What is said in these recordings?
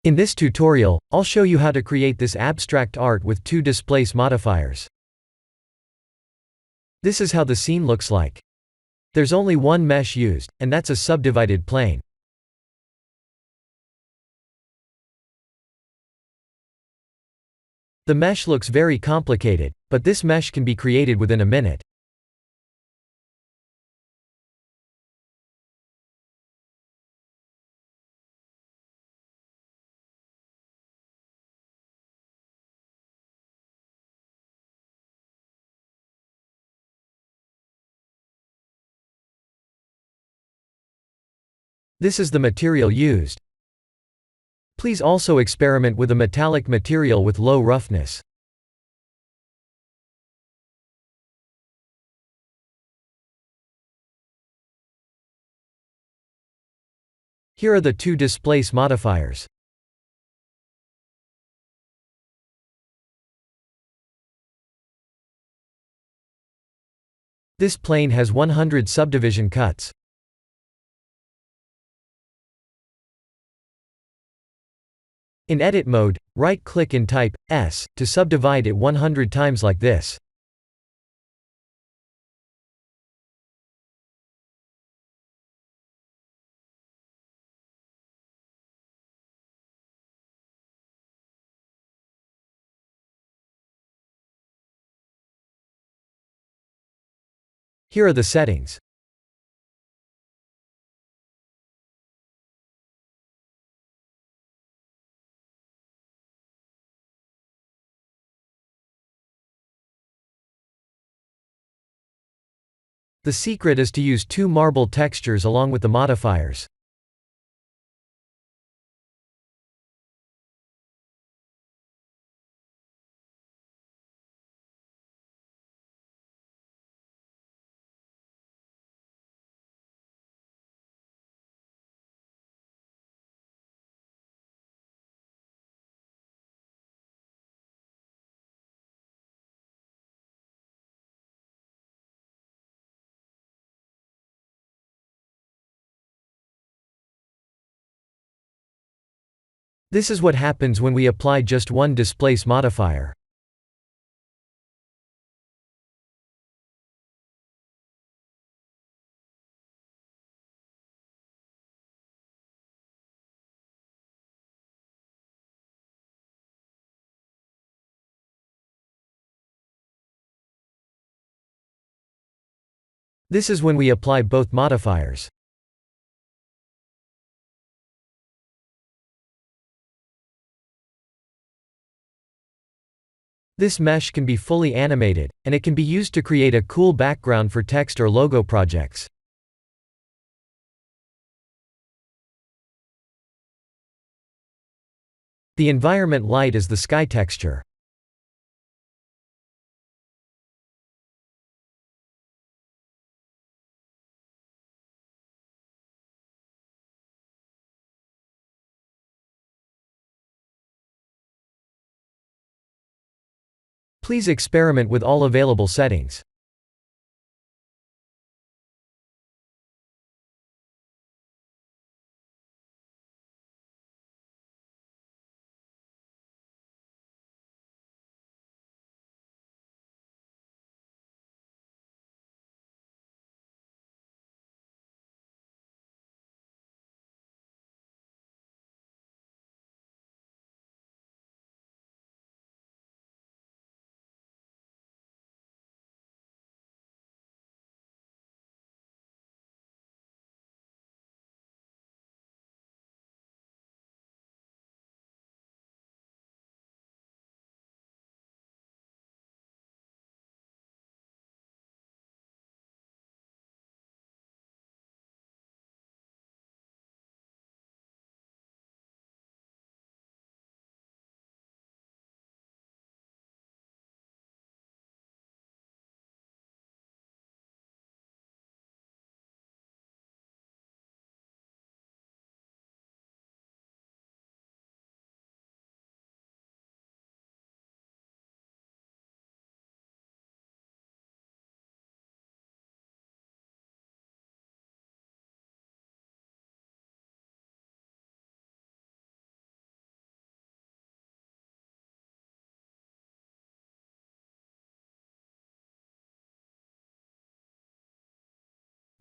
In this tutorial, I'll show you how to create this abstract art with two displace modifiers. This is how the scene looks like. There's only one mesh used, and that's a subdivided plane. The mesh looks very complicated, but this mesh can be created within a minute. This is the material used. Please also experiment with a metallic material with low roughness. Here are the two displace modifiers. This plane has 100 subdivision cuts. In edit mode, right-click and type S to subdivide it 100 times like this. Here are the settings. The secret is to use two marble textures along with the modifiers. This is what happens when we apply just one displace modifier. This is when we apply both modifiers. This mesh can be fully animated, and it can be used to create a cool background for text or logo projects. The environment light is the sky texture. Please experiment with all available settings.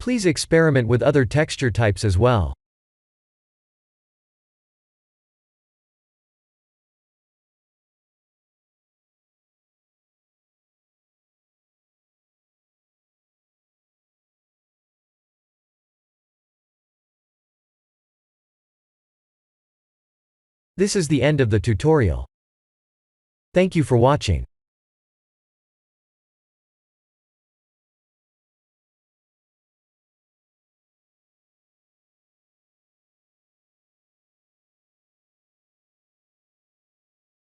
Please experiment with other texture types as well. This is the end of the tutorial. Thank you for watching.